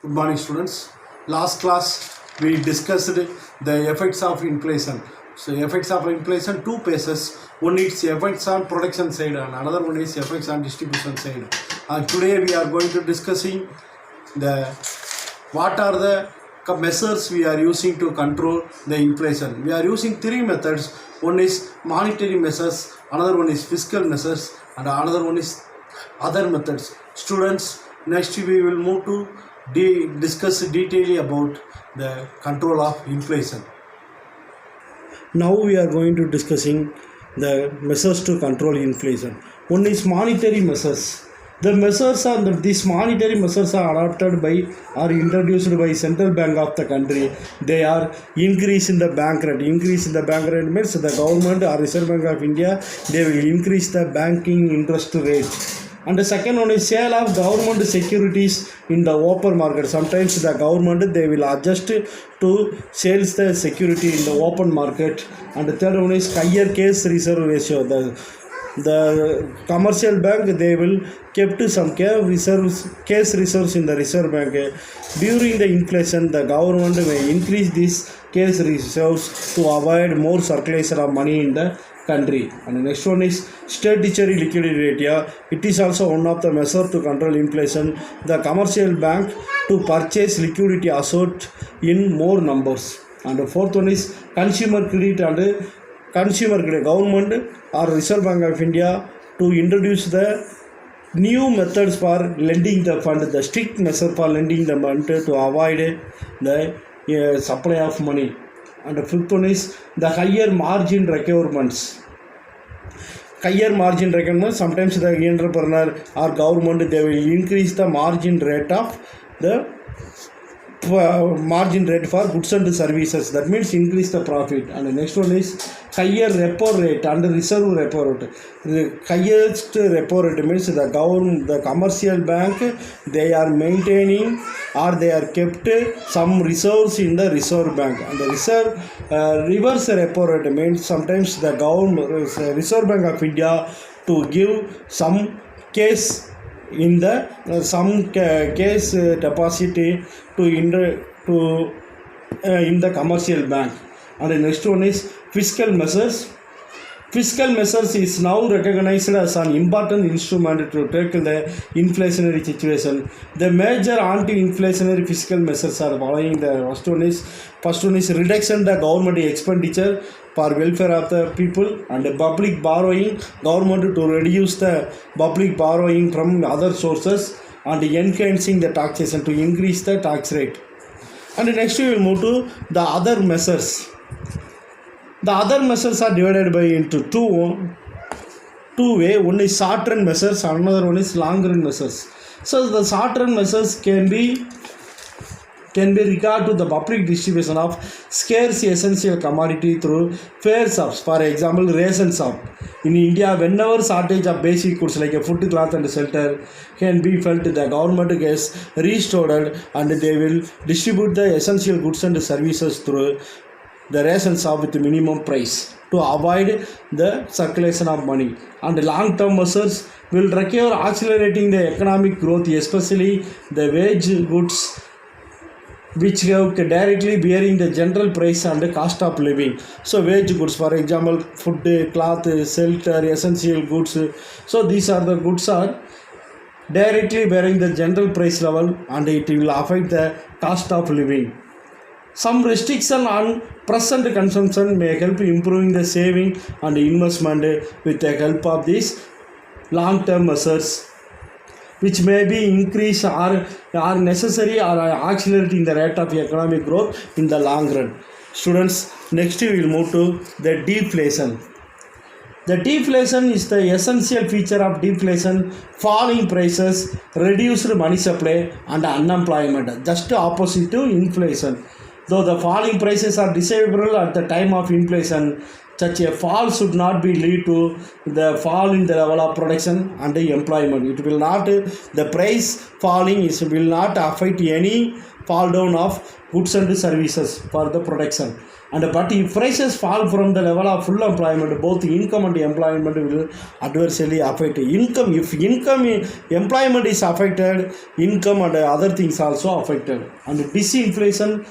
Good morning, students. Last class we discussed the effects of inflation. So, effects of inflation, two phases. One is effects on production side and another one is effects on distribution side. Today we are going to discussing what are the measures we are using to control the inflation. We are using three methods. One is monetary measures, another one is fiscal measures, and another one is other methods. Students, next we will move to discuss detailing about the control of inflation. Now we are going to discussing the measures to control inflation. One is monetary measures. The measures are these monetary measures are adopted by or introduced by central bank of the country. They are increase in the bank rate. Increase in the bank rate means the government or Reserve Bank of India, they will increase the banking interest rate. And the second one is sale of government securities in the open market. Sometimes the government they will adjust to sales the security in the open market. And the third one is higher case reserve ratio. The commercial bank they will kept some case reserves in the reserve bank. During the inflation, the government may increase these case reserves to avoid more circulation of money in the country. And the next one is statutory liquidity rate. It is also one of the measures to control inflation. The commercial bank to purchase liquidity asset in more numbers. And the fourth one is consumer credit and consumer credit. Government or Reserve Bank of India to introduce the new methods for lending the fund, the strict measure for lending the fund to avoid the supply of money. And the fifth one is the higher margin requirements. Higher margin requirements, sometimes the entrepreneur or government they will increase the margin rate of the margin rate for goods and services. That means increase the profit. And the next one is higher repo rate and reserve repo rate. The highest repo rate means the commercial bank they are maintaining or they are kept some reserves in the reserve bank. And the reverse repo rate means sometimes the government Reserve Bank of India to give some case in the case deposit to in the commercial bank. And the next one is fiscal measures. Fiscal measures is now recognized as an important instrument to tackle the inflationary situation. The major anti-inflationary fiscal measures are following. The first one is reduction the government expenditure for welfare of the people, and the public borrowing. Government to reduce the public borrowing from other sources and enhancing the taxation to increase the tax rate. And next we will move to the other measures. The other measures are divided by into two way. One is short-run measures, another one is long-run measures. So the short-run measures can be regard to the public distribution of scarce essential commodity through fair shops. For example, ration shop. In India, whenever shortage of basic goods like a food, cloth and shelter can be felt, the government gets restored and they will distribute the essential goods and services through the ration shop with minimum price to avoid the circulation of money. And long-term measures will require accelerating the economic growth, especially the wage goods, which have directly bearing the general price and the cost of living. So wage goods, for example, food, cloth, shelter, essential goods. So these are the goods are directly bearing the general price level and it will affect the cost of living. Some restriction on present consumption may help improving the saving and investment with the help of these long-term measures, which may be increase or necessary or accelerating the rate of economic growth in the long run. Students, next we will move to the deflation. The deflation is the essential feature of deflation, falling prices, reduced money supply and unemployment, just opposite to inflation. Though the falling prices are desirable at the time of inflation, Such a fall should not be lead to the fall in the level of production and employment. It will not, the price falling is will not affect any fall down of goods and services for the production. And but if prices fall from the level of full employment, both income and employment will adversely affect income. If employment is affected, income and other things also affected. And disinflation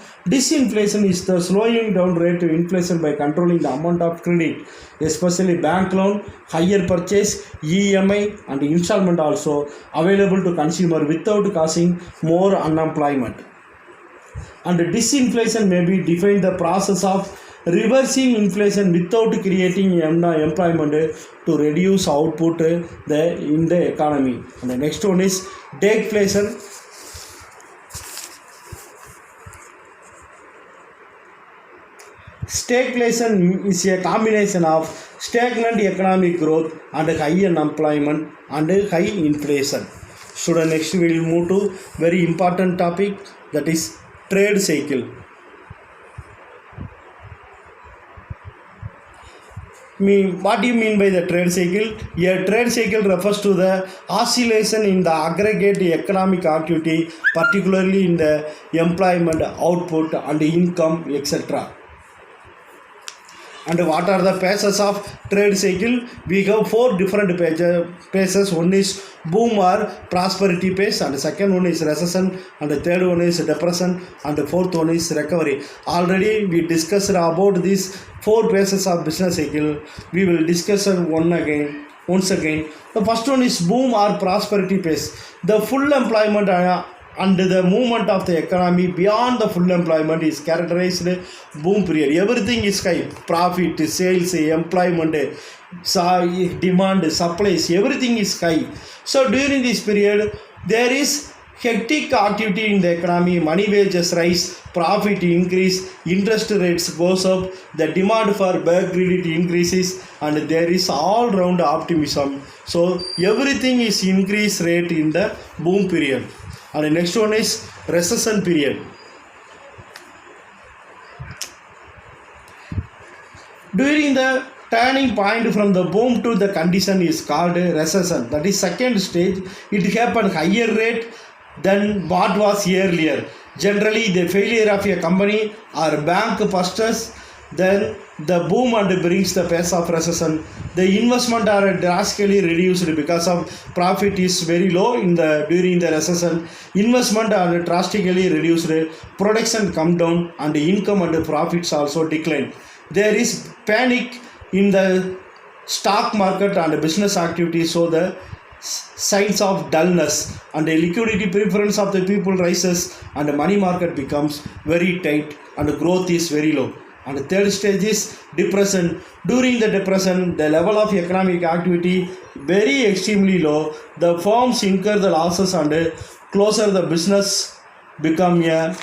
is the slowing down rate of inflation by controlling the amount of credit, especially bank loan, higher purchase, EMI and installment also available to consumer without causing more unemployment. And disinflation may be defined the process of reversing inflation without creating employment to reduce output in the economy. And the next one is deflation. Stagflation is a combination of stagnant economic growth and high unemployment and high inflation. So the next we will move to very important topic, that is trade cycle. What do you mean by the trade cycle? A trade cycle refers to the oscillation in the aggregate economic activity, particularly in the employment, output and income, etc. And what are the phases of trade cycle? We have 4 different phases. One is boom or prosperity phase, and the second one is recession, and the third one is depression, and the fourth one is recovery. Already we discussed about these 4 phases of business cycle. We will discuss once again. The first one is boom or prosperity phase. The full employment and the movement of the economy beyond the full employment is characterized boom period. Everything is high. Profit, sales, employment, demand, supplies, everything is high. So during this period, there is hectic activity in the economy. Money wages rise, profit increase, interest rates goes up, the demand for bank credit increases, and there is all round optimism. So everything is increased rate in the boom period. And the next one is recession period. During the turning point from the boom to the condition is called recession. That is second stage. It happened higher rate than what was earlier. Generally, the failure of a company or bank purchase, then the boom and brings the phase of recession. The investment are drastically reduced because of profit is very low during the recession. Investment are drastically reduced, production come down, and income and profits also decline. There is panic in the stock market and business activity, so the signs of dullness, and the liquidity preference of the people rises, and the money market becomes very tight, and the growth is very low. And the third stage is depression. During the depression, the level of economic activity very extremely low. The firms incur the losses, and closer the business become a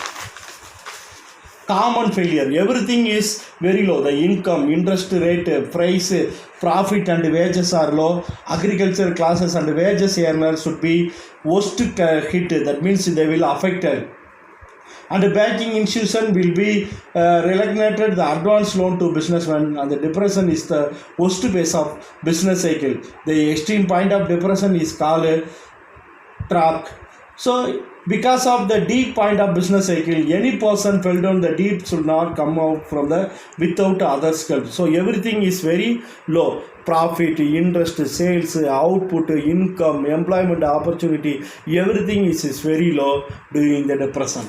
common failure. Everything is very low. The income, interest rate, price, profit and wages are low. Agriculture classes and wages earners should be worst hit. That means they will affected. And the banking institution will be reluctant the advance loan to businessmen, and the depression is the worst phase of business cycle. The extreme point of depression is called track. So because of the deep point of business cycle, any person fell down the deep should not come out from the without others help. So everything is very low. Profit, interest, sales, output, income, employment opportunity, everything is very low during the depression.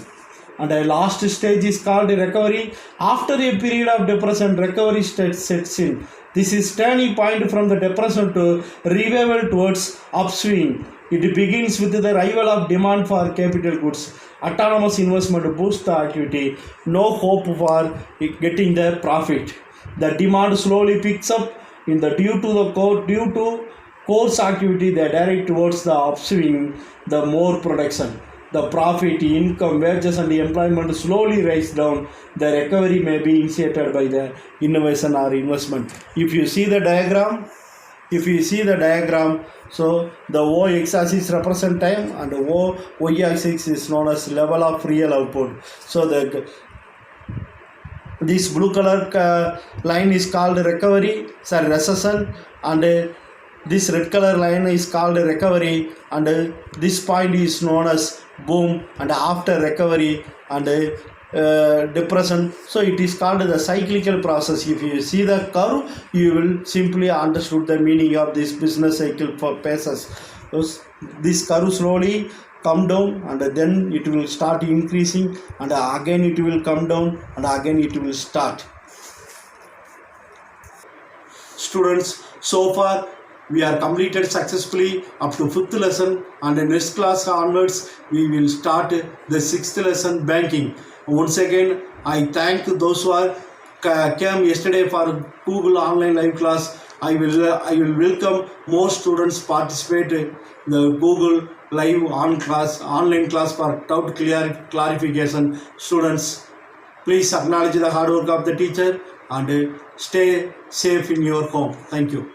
And the last stage is called recovery. After a period of depression, recovery sets in. This is turning point from the depression to revival towards upswing. It begins with the arrival of demand for capital goods. Autonomous investment boosts the activity. No hope for getting the profit. The demand slowly picks up due to course activity. They direct towards the upswing, the more production. The profit, income, wages and employment slowly rise down. The recovery may be initiated by the innovation or investment. If you see the diagram, so the y-axis represent time, and the y-axis is known as level of real output. So the this blue color line is called recession, and this red color line is called recovery, and this point is known as boom, and after recovery and depression. So it is called the cyclical process. If you see the curve, you will simply understood the meaning of this business cycle for phases. This curve slowly come down, and then it will start increasing, and again it will come down, and again it will start. Students, so far we are completed successfully up to 5th lesson, and the next class onwards we will start the 6th lesson, banking. Once again, I thank those who are came yesterday for Google online live class. I will welcome more students participate the Google live online class for doubt clarification. Students, please acknowledge the hard work of the teacher and stay safe in your home. Thank you.